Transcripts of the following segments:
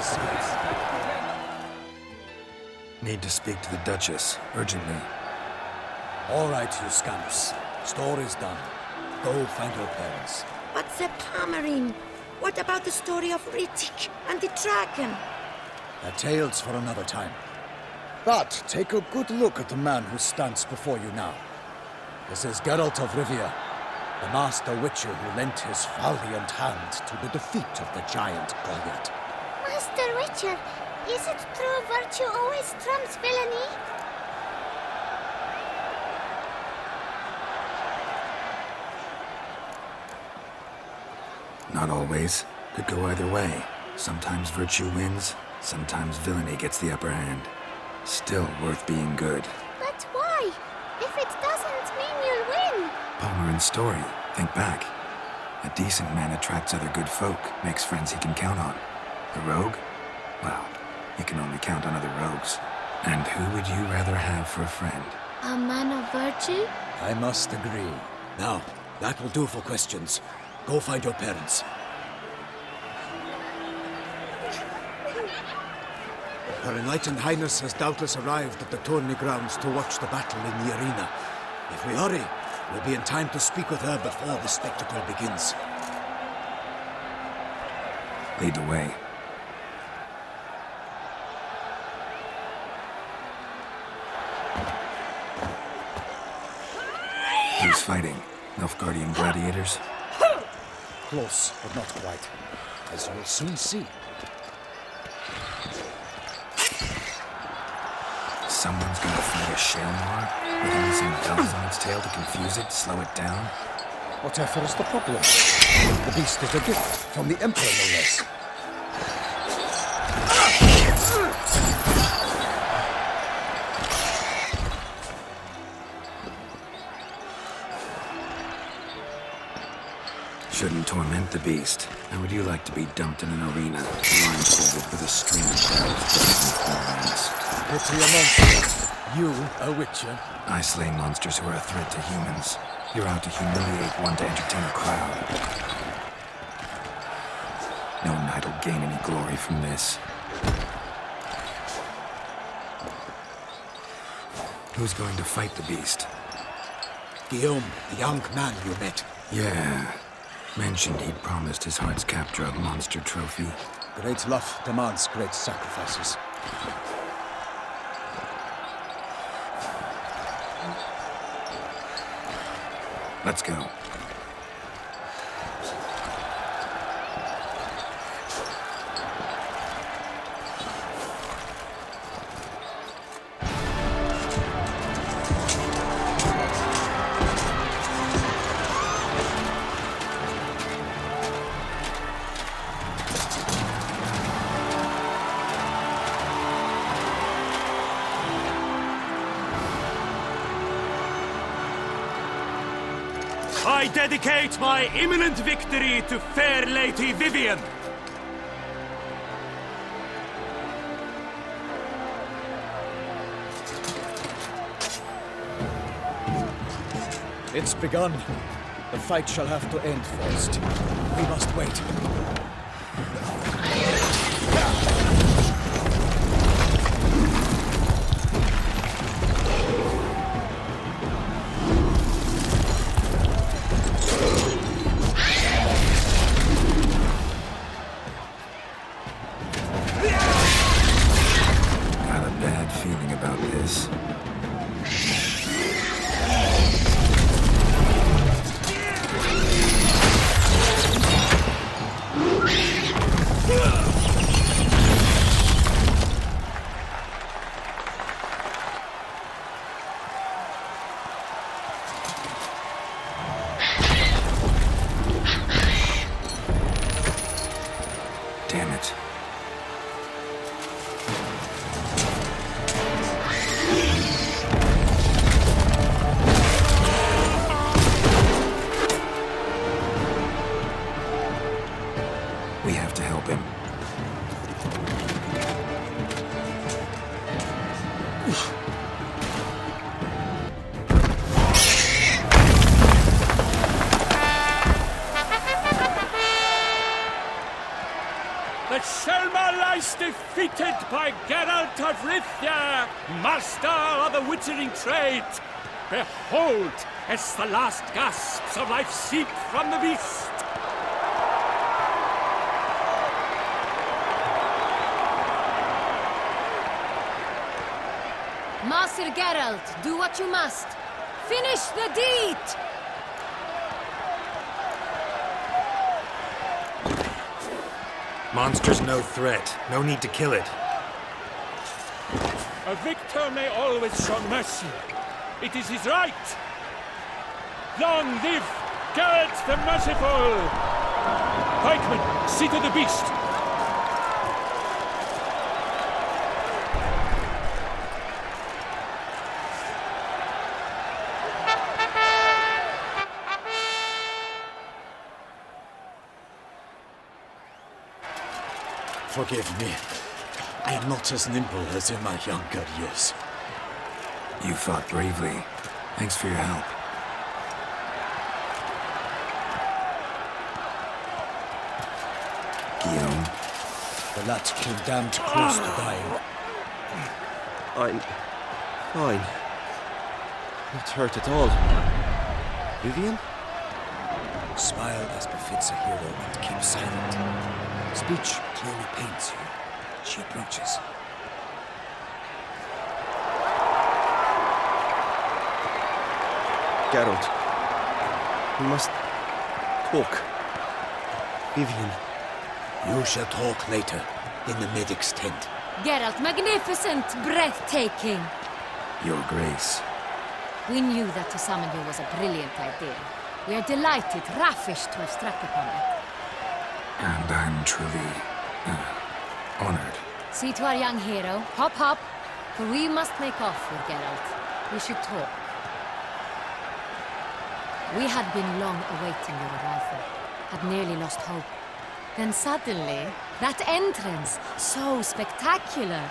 skills. Need to speak to the Duchess, urgently. All right, you scamps. Story's done. Go find your parents. But the Palmerine, what about the story of Rittik and the dragon? They're tales for another time. But take a good look at the man who stands before you now. This is Geralt of Rivia, the master witcher who lent his valiant hand to the defeat of the giant Goliath. Master Witcher, is it true virtue always trumps villainy? Not always. Could go either way. Sometimes virtue wins, sometimes villainy gets the upper hand. Still worth being good. But why? If it doesn't mean you'll win. Palmerin's story. Think back. A decent man attracts other good folk, makes friends he can count on. A rogue? Well, you can only count on other rogues. And who would you rather have for a friend? A man of virtue? I must agree. Now, that will do for questions. Go find your parents. Her Enlightened Highness has doubtless arrived at the tourney grounds to watch the battle in the arena. If we hurry, we'll be in time to speak with her before the spectacle begins. Lead the way. Who's fighting? Nilfgaardian gladiators? Close, but not quite. As you'll soon see. Someone's gonna fight a Shelmar? With some bells on its tail to confuse it, slow it down? Whatever is the problem? The beast is a gift from the Emperor, no less. Shouldn't torment the beast. How would you like to be dumped in an arena, blindfolded with a string of bells? Pity a monster. You, a witcher. I slay monsters who are a threat to humans. You're out to humiliate one to entertain a crowd. No knight will gain any glory from this. Who's going to fight the beast? Guillaume, the young man you met. Yeah. Mentioned he'd promised his heart's capture a monster trophy. Great love demands great sacrifices. Let's go. I dedicate my imminent victory to fair Lady Vivian. It's begun. The fight shall have to end first. We must wait. Got a bad feeling about this. Damn it. is defeated by Geralt of Rivia, master of the witchering trade. Behold, as the last gasps of life seep from the beast. Master Geralt, do what you must. Finish the deed! Monster's no threat. No need to kill it. A victor may always show mercy. It is his right. Long live Geralt the Merciful! Pikeman, see to the beast. Forgive me. I am not as nimble as in my younger years. You fought bravely. Thanks for your help. Guillaume, The lad came damned close to dying. I'm fine. Not hurt at all. Vivian? Smile as befits a hero and keep silent. Speech clearly pains you. She approaches. Geralt. We must talk. Vivian. You shall talk later, in the medic's tent. Geralt, magnificent, breathtaking. Your Grace. We knew that to summon you was a brilliant idea. We are delighted, ravished to have struck upon it. And I'm truly honored. See to our young hero. Hop, hop. For we must make off with Geralt. We should talk. We had been long awaiting your arrival. Had nearly lost hope. Then suddenly, that entrance, so spectacular.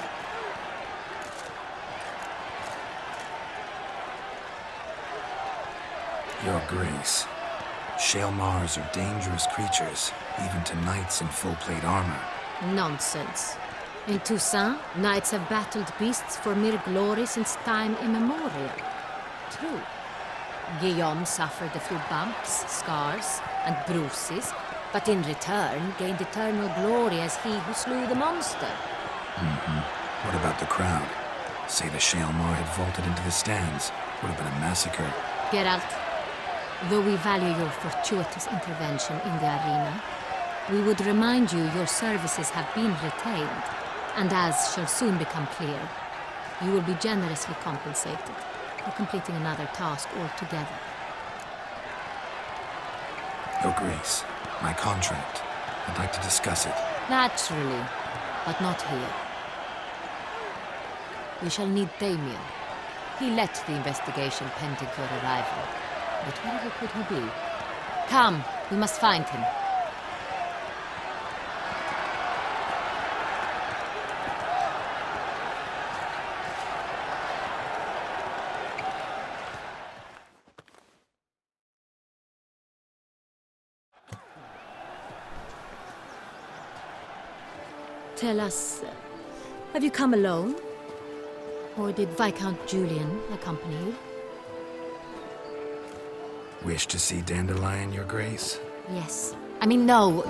Your Grace. Shaelmars are dangerous creatures, even to knights in full plate armor. Nonsense. In Toussaint, knights have battled beasts for mere glory since time immemorial. True. Guillaume suffered a few bumps, scars, and bruises, but in return gained eternal glory as he who slew the monster. What about the crowd? Say the Shaelmar had vaulted into the stands. Would have been a massacre. Geralt, though we value your fortuitous intervention in the arena, we would remind you your services have been retained, and as shall soon become clear, you will be generously compensated for completing another task altogether. Your Grace, my contract. I'd like to discuss it. Naturally, but not here. We shall need Damien. He led the investigation pending your arrival. But wherever could he be? Come, we must find him. Tell us, have you come alone? Or did Viscount Julian accompany you? Wish to see Dandelion, Your Grace? Yes. I mean, no.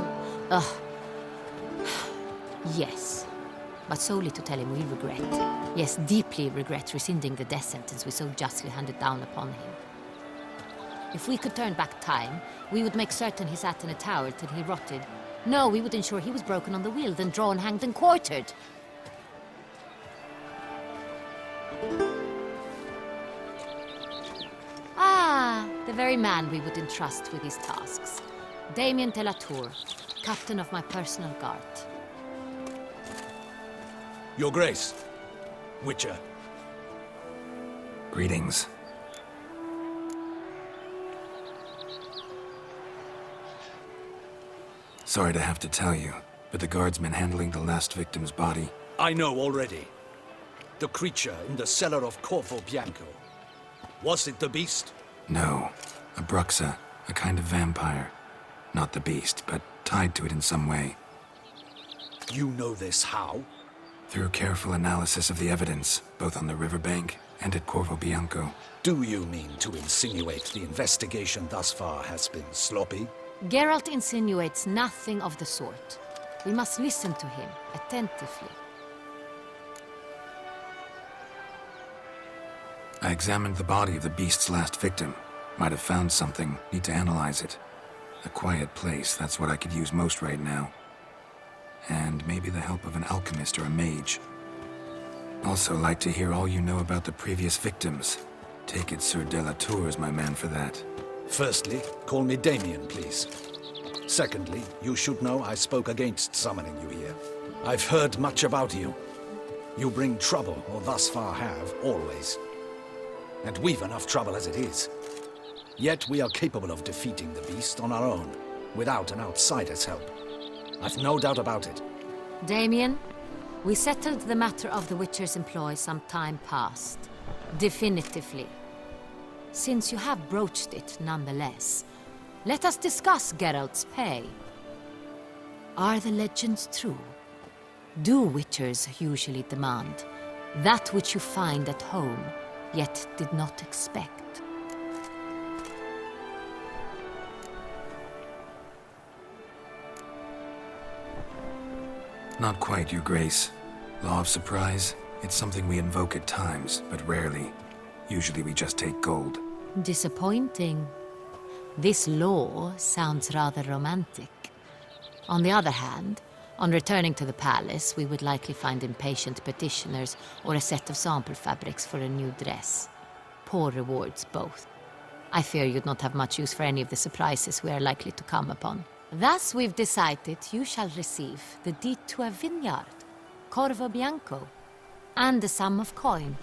Yes. But solely to tell him we regret. Yes, deeply regret rescinding the death sentence we so justly handed down upon him. If we could turn back time, we would make certain he sat in a tower till he rotted. No, we would ensure he was broken on the wheel, then drawn, hanged, and quartered. Ah, the very man we would entrust with these tasks. Damien de la Tour, captain of my personal guard. Your Grace. Witcher. Greetings. Sorry to have to tell you, but the guardsman handling the last victim's body... I know already. The creature in the cellar of Corvo Bianco. Was it the beast? No. A bruxa. A kind of vampire. Not the beast, but tied to it in some way. You know this how? Through careful analysis of the evidence, both on the riverbank and at Corvo Bianco. Do you mean to insinuate the investigation thus far has been sloppy? Geralt insinuates nothing of the sort. We must listen to him attentively. I examined the body of the beast's last victim. Might have found something. Need to analyze it. A quiet place, that's what I could use most right now. And maybe the help of an alchemist or a mage. Also like to hear all you know about the previous victims. Take it Sir Delatour is my man for that. Firstly, call me Damien, please. Secondly, you should know I spoke against summoning you here. I've heard much about you. You bring trouble, or thus far have, always. And we've enough trouble as it is. Yet we are capable of defeating the beast on our own, without an outsider's help. I've no doubt about it. Damien, we settled the matter of the Witcher's employ some time past. Definitively. Since you have broached it nonetheless, let us discuss Geralt's pay. Are the legends true? Do Witchers usually demand that which you find at home, yet did not expect? Not quite, Your Grace. Law of surprise, it's something we invoke at times, but rarely. Usually we just take gold. Disappointing. This law sounds rather romantic. On the other hand, on returning to the palace, we would likely find impatient petitioners or a set of sample fabrics for a new dress. Poor rewards, both. I fear you'd not have much use for any of the surprises we are likely to come upon. Thus, we've decided you shall receive the deed to a vineyard, Corvo Bianco, and a sum of coin.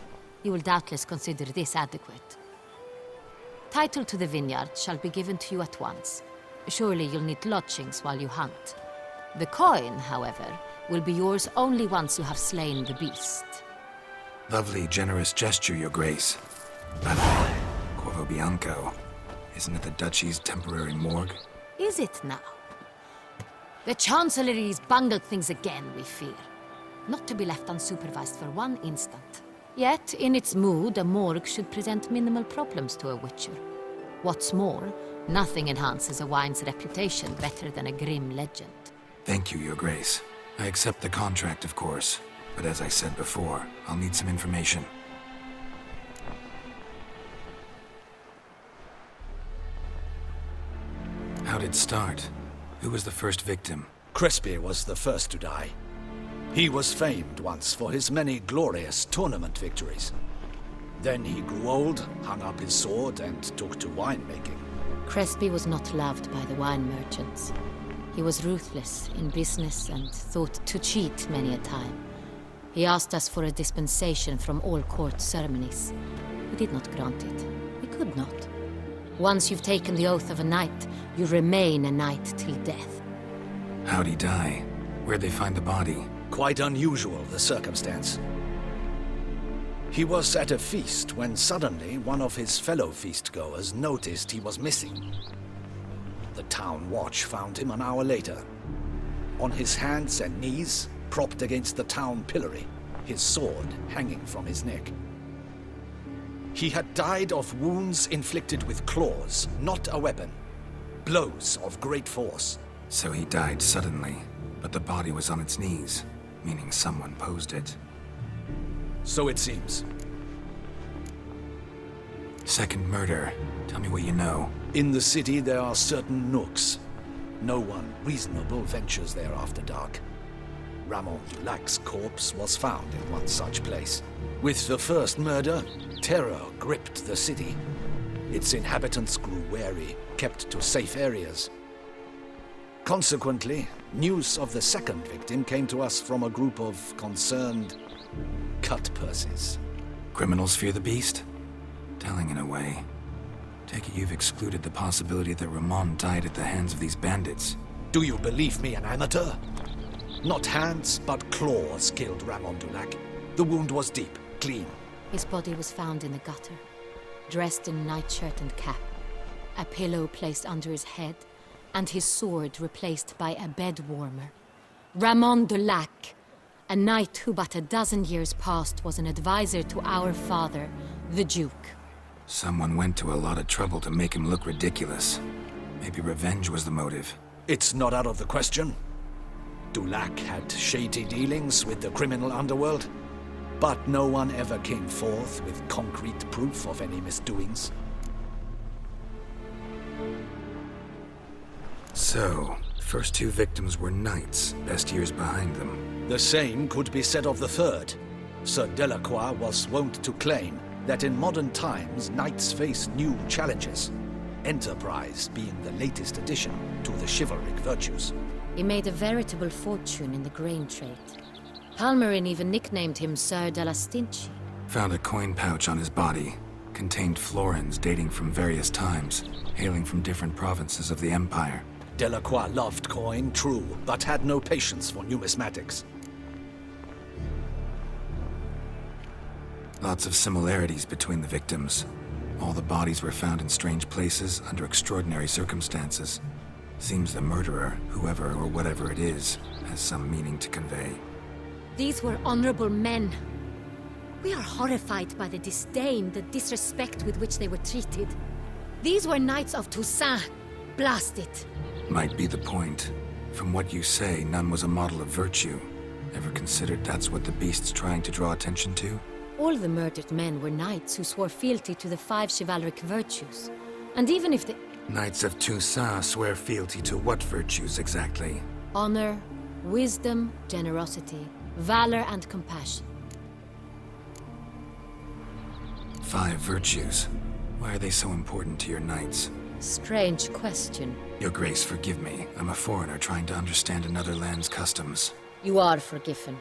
You will doubtless consider this adequate. Title to the vineyard shall be given to you at once. Surely you'll need lodgings while you hunt. The coin, however, will be yours only once you have slain the beast. Lovely, generous gesture, Your Grace. By the way, Corvo Bianco, isn't it the Duchy's temporary morgue? Is it now? The Chancellery's bungled things again, we fear. Not to be left unsupervised for one instant. Yet, in its mood, a morgue should present minimal problems to a Witcher. What's more, nothing enhances a wine's reputation better than a grim legend. Thank you, Your Grace. I accept the contract, of course. But as I said before, I'll need some information. How'd it start? Who was the first victim? Crespi was the first to die. He was famed once for his many glorious tournament victories. Then he grew old, hung up his sword, and took to winemaking. Crespi was not loved by the wine merchants. He was ruthless in business and thought to cheat many a time. He asked us for a dispensation from all court ceremonies. We did not grant it. We could not. Once you've taken the oath of a knight, you remain a knight till death. How'd he die? Where'd they find the body? Quite unusual, the circumstance. He was at a feast when suddenly one of his fellow feastgoers noticed he was missing. The town watch found him an hour later. On his hands and knees, propped against the town pillory, his sword hanging from his neck. He had died of wounds inflicted with claws, not a weapon. Blows of great force. So he died suddenly, but the body was on its knees, meaning someone posed it. So it seems. Second murder. Tell me what you know. In the city there are certain nooks. No one reasonable ventures there after dark. Ramon Dulac's corpse was found in one such place. With the first murder, terror gripped the city. Its inhabitants grew wary, kept to safe areas. Consequently, news of the second victim came to us from a group of concerned cut-purses. Criminals fear the beast? Telling in a way. Take it you've excluded the possibility that Ramon died at the hands of these bandits. Do you believe me an amateur? Not hands, but claws killed Ramon Dulac. The wound was deep, clean. His body was found in the gutter, dressed in nightshirt and cap, a pillow placed under his head, and his sword replaced by a bed warmer. Ramon de Lac, a knight who but a dozen years past was an advisor to our father, the Duke. Someone went to a lot of trouble to make him look ridiculous. Maybe revenge was the motive. It's not out of the question. Dulac had shady dealings with the criminal underworld, but no one ever came forth with concrete proof of any misdoings. So, the first two victims were knights, best years behind them. The same could be said of the third. Sir Delacroix was wont to claim that in modern times knights face new challenges, enterprise being the latest addition to the chivalric virtues. He made a veritable fortune in the grain trade. Palmerin even nicknamed him Sir de la Stinchi. Found a coin pouch on his body. Contained florins dating from various times, hailing from different provinces of the Empire. Delacroix loved coin, true, but had no patience for numismatics. Lots of similarities between the victims. All the bodies were found in strange places under extraordinary circumstances. Seems the murderer, whoever or whatever it is, has some meaning to convey. These were honorable men. We are horrified by the disdain, the disrespect with which they were treated. These were knights of Toussaint. Blast it. Might be the point. From what you say, none was a model of virtue. Ever considered that's what the beast's trying to draw attention to? All the murdered men were knights who swore fealty to the 5 chivalric virtues. And even if the Knights of Toussaint swear fealty to what virtues exactly? honor, wisdom, generosity, valor, and compassion. 5 virtues. Why are they so important to your knights? Strange question. Your Grace, forgive me. I'm a foreigner trying to understand another land's customs. You are forgiven.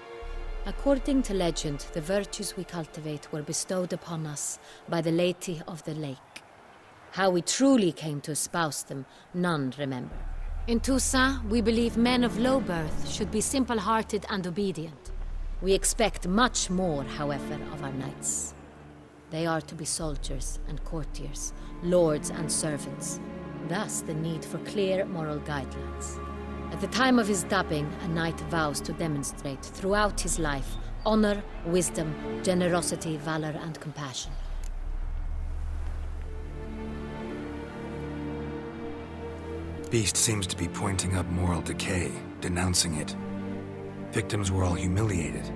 According to legend, the virtues we cultivate were bestowed upon us by the Lady of the Lake. How we truly came to espouse them, none remember. In Toussaint, we believe men of low birth should be simple-hearted and obedient. We expect much more, however, of our knights. They are to be soldiers and courtiers, lords and servants. Thus, the need for clear moral guidelines. At the time of his dubbing, a knight vows to demonstrate throughout his life honor, wisdom, generosity, valor, and compassion. Beast seems to be pointing up moral decay, denouncing it. Victims were all humiliated.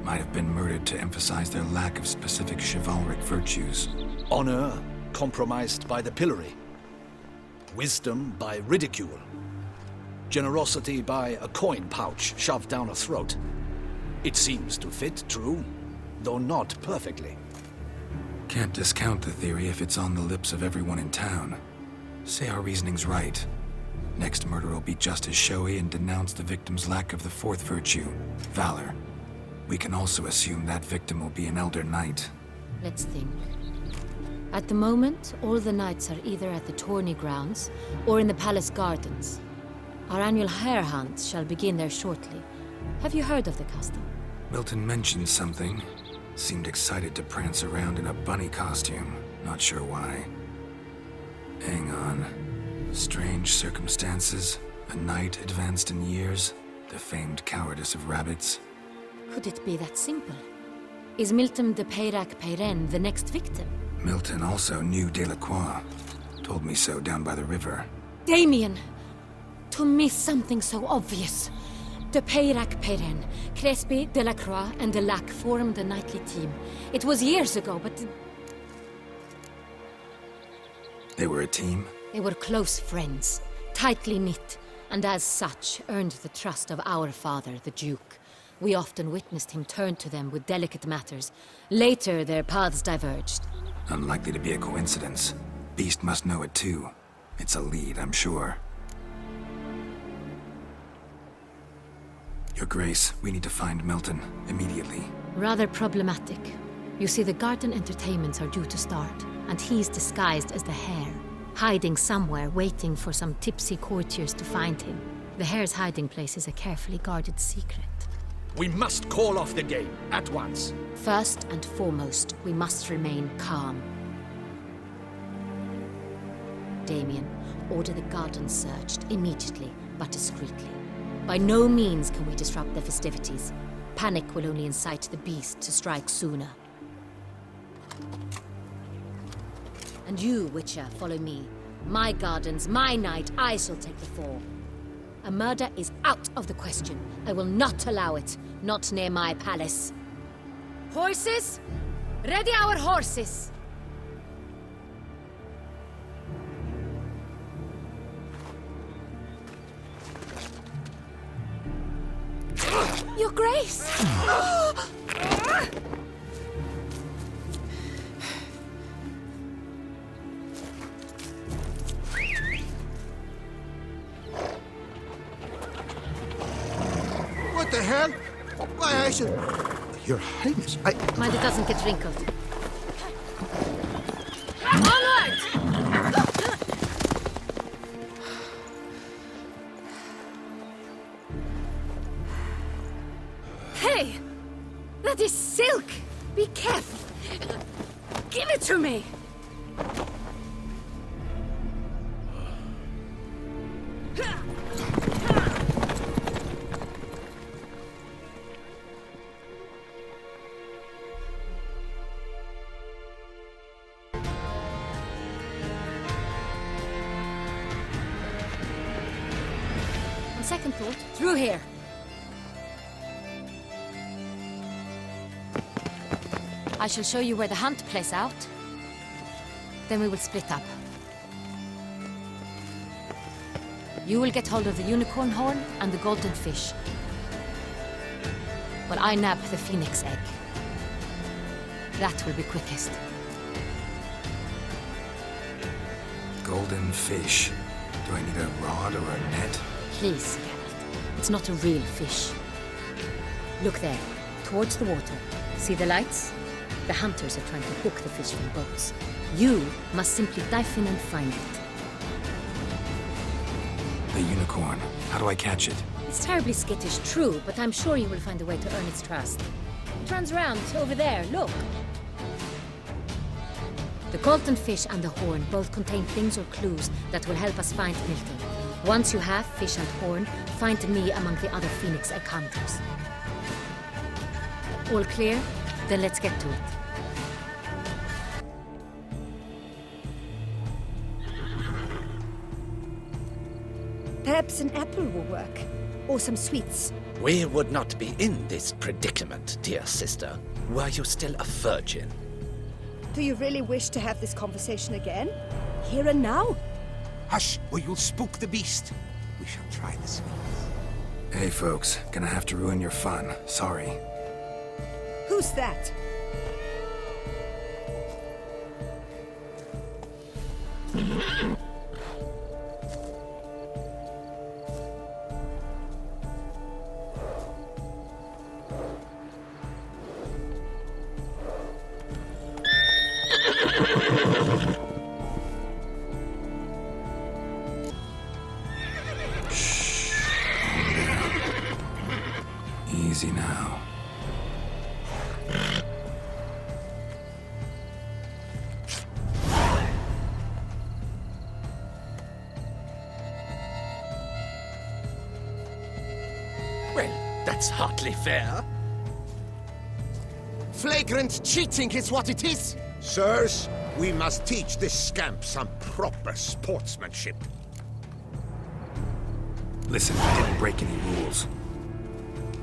Might have been murdered to emphasize their lack of specific chivalric virtues. Honor compromised by the pillory. Wisdom by ridicule. Generosity by a coin pouch shoved down a throat. It seems to fit, true, though not perfectly. Can't discount the theory if it's on the lips of everyone in town. Say our reasoning's right. Next murder will be just as showy and denounce the victim's lack of the 4th virtue, valor. We can also assume that victim will be an elder knight. Let's think. At the moment, all the knights are either at the tourney grounds or in the palace gardens. Our annual hare hunt shall begin there shortly. Have you heard of the custom? Milton mentioned something. Seemed excited to prance around in a bunny costume. Not sure why. Hang on. Strange circumstances. A knight advanced in years. The famed cowardice of rabbits. Could it be that simple? Is Milton de Peyrac-Peyren the next victim? Milton also knew Delacroix. Told me so down by the river. Damien! To miss something so obvious. De Peyrac-Peyren, Crespi, Delacroix, and de Lac formed a knightly team. It was years ago, but They were a team? they were close friends, tightly knit, and as such earned the trust of our father, the Duke. We often witnessed him turn to them with delicate matters. Later, their paths diverged. Unlikely to be a coincidence. Beast must know it too. It's a lead, I'm sure. Your Grace, we need to find Milton, immediately. Rather problematic. You see, the garden entertainments are due to start, and he's disguised as the hare, hiding somewhere, waiting for some tipsy courtiers to find him. The hare's hiding place is a carefully guarded secret. We must call off the game, at once. First and foremost, we must remain calm. Damien, order the garden searched immediately, but discreetly. By no means can we disrupt the festivities. Panic will only incite the beast to strike sooner. And you, Witcher, follow me. My gardens, my night, I shall take the fall. A murder is out of the question. I will not allow it. Not near my palace. Horses? Ready our horses! Your Grace! What the hell? Why, I should... Your Highness, I... Mind it doesn't get wrinkled. Onward! Hey! That is silk! Be careful! Give it to me! On second thought, through here. I shall show you where the hunt plays out. Then we will split up. You will get hold of the unicorn horn and the golden fish, while I nab the phoenix egg. That will be quickest. Golden fish. Do I need a rod or a net? Please, Geralt. It's not a real fish. Look there, towards the water. See the lights? The hunters are trying to hook the fish from boats. You must simply dive in and find it. The unicorn. How do I catch it? It's terribly skittish, true, but I'm sure you will find a way to earn its trust. It runs around over there, look. The golden fish and the horn both contain things or clues that will help us find Milton. Once you have fish and horn, find me among the other phoenix egg hunters. All clear? Then let's get to it. Perhaps an apple will work. Or some sweets. We would not be in this predicament, dear sister, were you still a virgin. Do you really wish to have this conversation again? Here and now? Hush, or you'll spook the beast. We shall try the sweets. Hey, folks. Gonna have to ruin your fun. Sorry. Who's that? Easy now. Well, that's hardly fair. Flagrant cheating is what it is! Sirs, we must teach this scamp some proper sportsmanship. Listen, I didn't break any rules.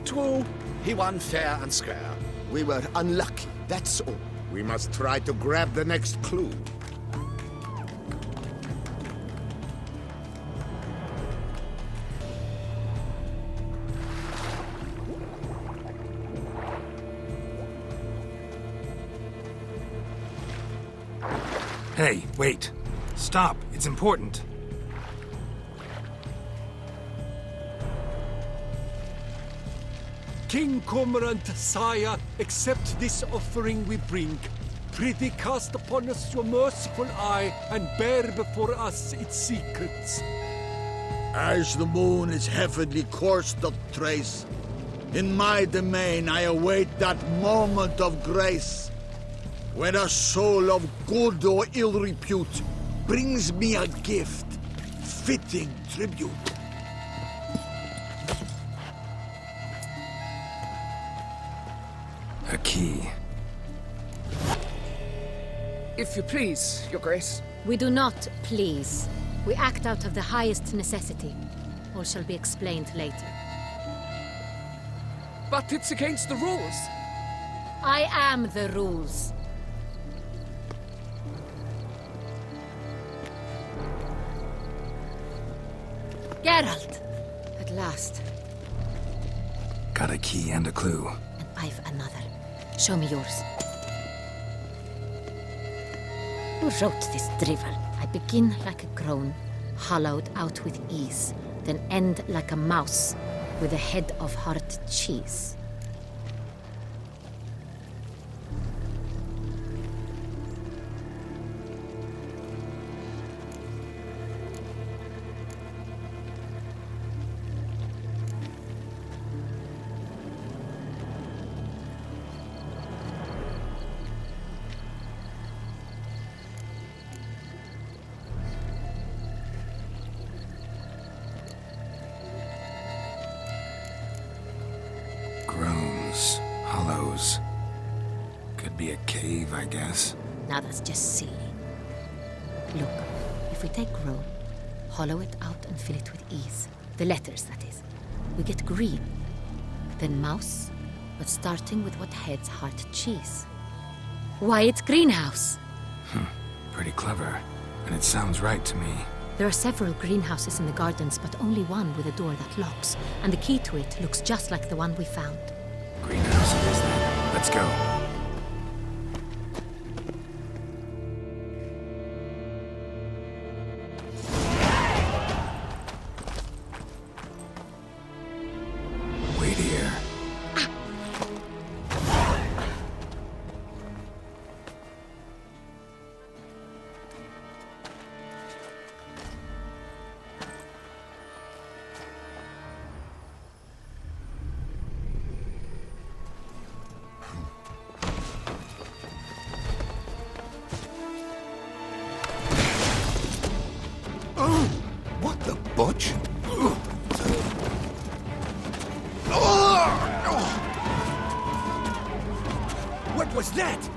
True, he won fair and square. We were unlucky, that's all. We must try to grab the next clue. Hey, wait. Stop. It's important. King Cormorant, sire, accept this offering we bring. Prithee cast upon us your merciful eye, and bear before us its secrets. As the moon its heavenly course doth trace, in my domain I await that moment of grace, when a soul of good or ill repute brings me a gift, fitting tribute. A key. If you please, Your Grace. We do not please. We act out of the highest necessity. All shall be explained later. But it's against the rules. I am the rules. Geralt! At last. Got a key and a clue. And I've another. Show me yours. Who wrote this drivel? I begin like a groan, hollowed out with ease, then end like a mouse, with a head of hard cheese. Groans, hollows. Could be a cave, I guess. Now that's just silly. Look, if we take groan, hollow it out and fill it with ease, the letters, that is, we get green. Then mouse, but starting with what heads heart cheese. Why, it's greenhouse! Pretty clever. And it sounds right to me. There are several greenhouses in the gardens, but only one with a door that locks, and the key to it looks just like the one we found. Greenhouse it is then. Let's go. Wait here. What the butch? What was that?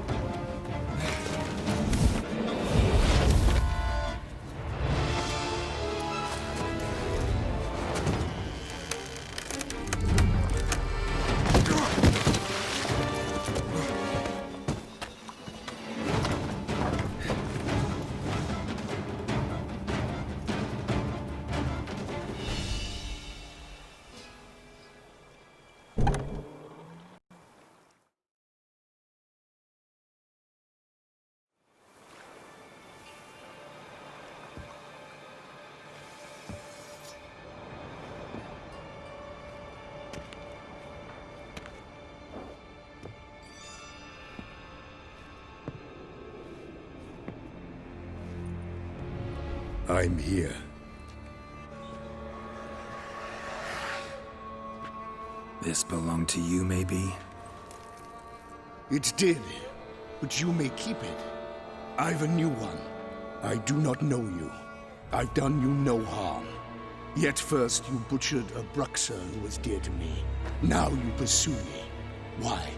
I'm here. This belonged to you, maybe? It did, but you may keep it. I've a new one. I do not know you. I've done you no harm. Yet first you butchered a Bruxer who was dear to me. Now you pursue me. Why?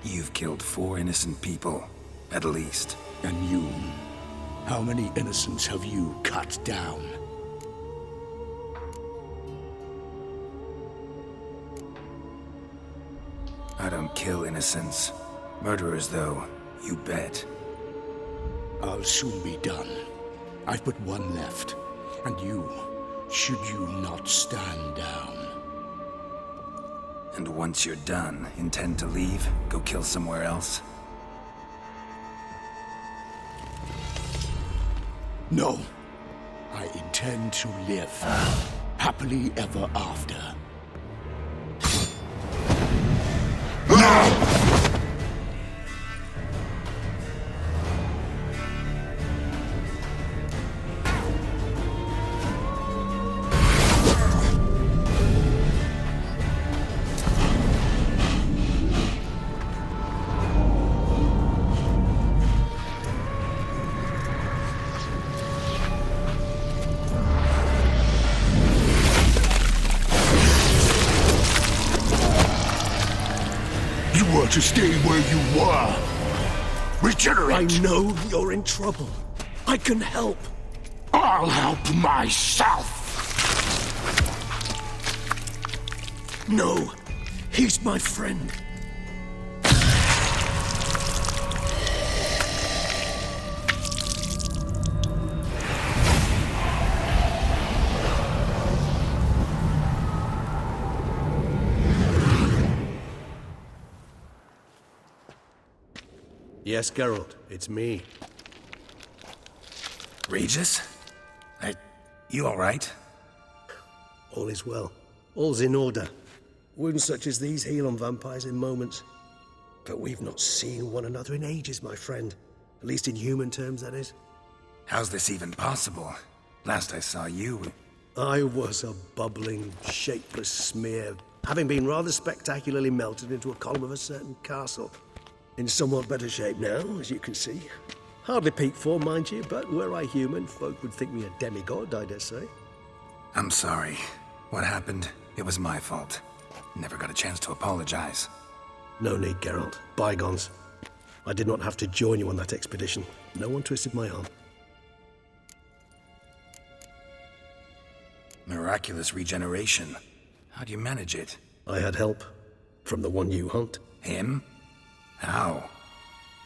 You've killed 4 innocent people, at least. And you? How many innocents have you cut down? I don't kill innocents. Murderers, though, you bet. I'll soon be done. I've but one left. And you, should you not stand down. And once you're done, intend to leave? Go kill somewhere else? No. I intend to live. Happily ever after. were to stay where you were. Regenerate! I know you're in trouble. I can help. I'll help myself! No, he's my friend. Yes, Geralt, it's me. Regis? You all right? All is well. All's in order. Wounds such as these heal on vampires in moments. But we've not seen one another in ages, my friend. At least in human terms, that is. How's this even possible? Last I saw you... I was a bubbling, shapeless smear, having been rather spectacularly melted into a column of a certain castle. In somewhat better shape now, as you can see. Hardly peak form, mind you, but were I human, folk would think me a demigod, I dare say. I'm sorry. What happened? It was my fault. Never got a chance to apologize. No need, Geralt. Bygones. I did not have to join you on that expedition. No one twisted my arm. Miraculous regeneration. How'd you manage it? I had help. From the one you hunt. Him? How?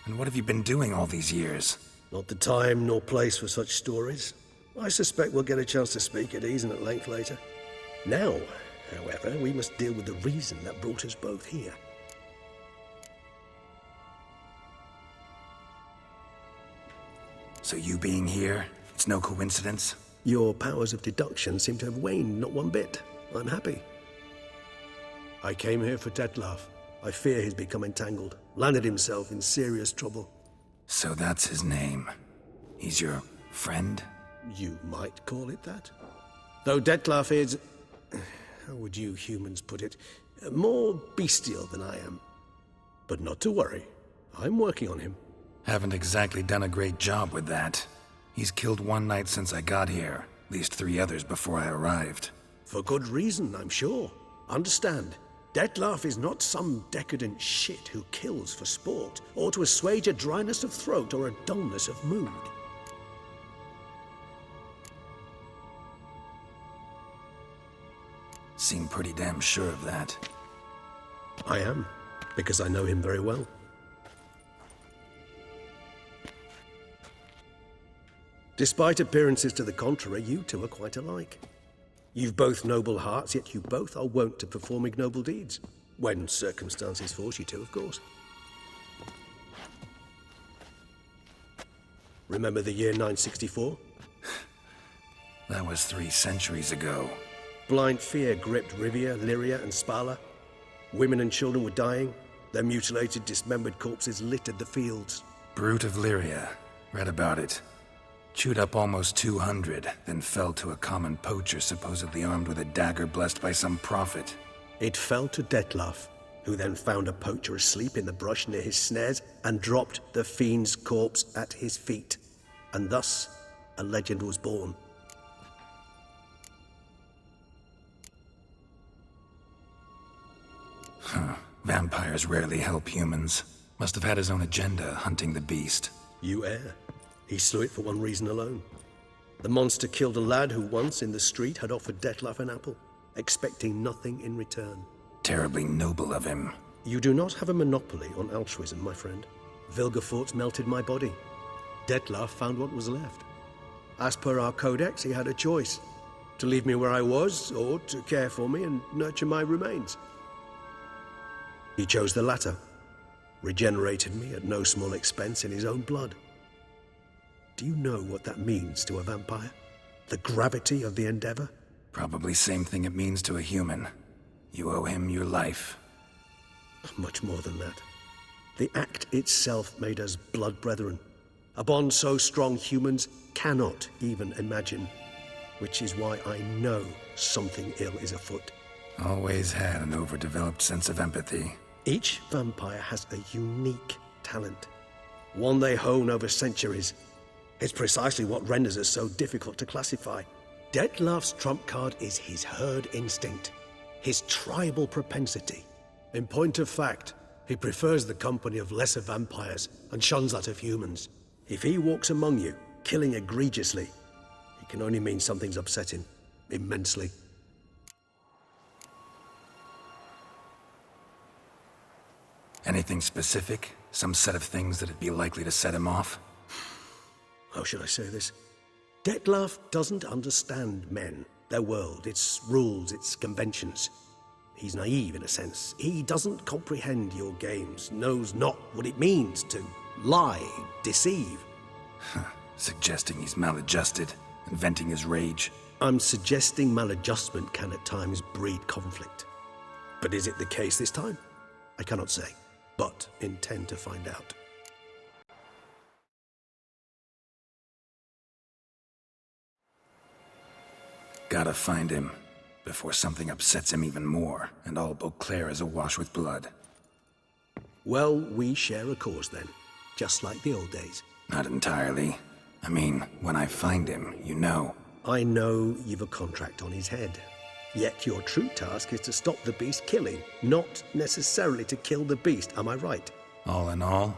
And what have you been doing all these years? Not the time nor place for such stories. I suspect we'll get a chance to speak at ease and at length later. Now, however, we must deal with the reason that brought us both here. So you being here, it's no coincidence? Your powers of deduction seem to have waned not one bit. I'm happy. I came here for Detlef. I fear he's become entangled, landed himself in serious trouble. So that's his name. He's your friend? You might call it that. Though Detlef is... how would you humans put it? More bestial than I am. But not to worry. I'm working on him. Haven't exactly done a great job with that. He's killed one knight since I got here. At least 3 others before I arrived. For good reason, I'm sure. Understand, Detlef is not some decadent shit who kills for sport, or to assuage a dryness of throat or a dullness of mood. Seem pretty damn sure of that. I am, because I know him very well. Despite appearances to the contrary, you two are quite alike. You've both noble hearts, yet you both are wont to perform ignoble deeds. When circumstances force you to, of course. Remember the year 964? That was 3 centuries ago. Blind fear gripped Rivia, Lyria, and Spala. Women and children were dying. Their mutilated, dismembered corpses littered the fields. Brute of Lyria. Read about it. Chewed up almost 200, then fell to a common poacher supposedly armed with a dagger blessed by some prophet. It fell to Detlef, who then found a poacher asleep in the brush near his snares and dropped the fiend's corpse at his feet. And thus, a legend was born. Vampires rarely help humans. Must have had his own agenda, hunting the beast. You err. He slew it for one reason alone. The monster killed a lad who once, in the street, had offered Detlef an apple, expecting nothing in return. Terribly noble of him. You do not have a monopoly on altruism, my friend. Vilgefortz melted my body. Detlef found what was left. As per our codex, he had a choice. To leave me where I was, or to care for me and nurture my remains. He chose the latter. Regenerated me at no small expense in his own blood. Do you know what that means to a vampire? The gravity of the endeavor? Probably same thing it means to a human. You owe him your life. Much more than that. The act itself made us blood brethren. A bond so strong humans cannot even imagine. Which is why I know something ill is afoot. Always had an overdeveloped sense of empathy. Each vampire has a unique talent. One they hone over centuries. It's precisely what renders us so difficult to classify. Detlef's trump card is his herd instinct, his tribal propensity. In point of fact, He prefers the company of lesser vampires and shuns that of humans. If he walks among you, killing egregiously, it can only mean something's upset him immensely. Anything specific? Some set of things that'd be likely to set him off? How should I say this? Detlef doesn't understand men, their world, its rules, its conventions. He's naive in a sense. He doesn't comprehend your games, knows not what it means to lie, deceive. Suggesting he's maladjusted and venting his rage. I'm suggesting maladjustment can at times breed conflict. But is it the case this time? I cannot say, but intend to find out. Gotta find him before something upsets him even more, and all Beauclair is awash with blood. Well, we share a cause then, just like the old days. Not entirely. I mean, when I find him, you know. I know you've a contract on his head. Yet your true task is to stop the beast killing, not necessarily to kill the beast, am I right? All in all,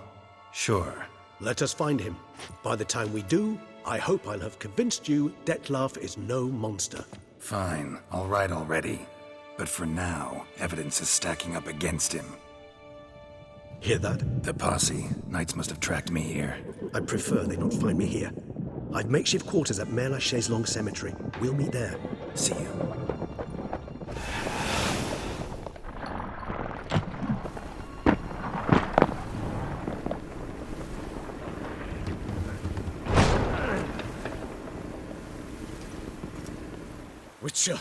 sure. Let us find him. By the time we do, I hope I'll have convinced you Detlef is no monster. Fine, all right already. But for now, evidence is stacking up against him. Hear that? The posse. Knights must have tracked me here. I prefer they not find me here. I've makeshift quarters at Mère Lachaise Long Cemetery. We'll meet there. See you. Witcher,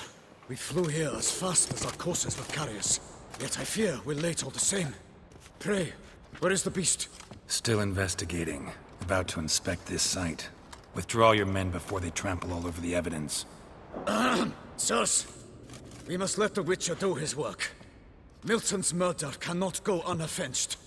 we flew here as fast as our courses would carry us. Yet I fear we're late all the same. Pray, where is the beast? Still investigating. About to inspect this site. Withdraw your men before they trample all over the evidence. Sirs, we must let the Witcher do his work. Milton's murder cannot go unavenged.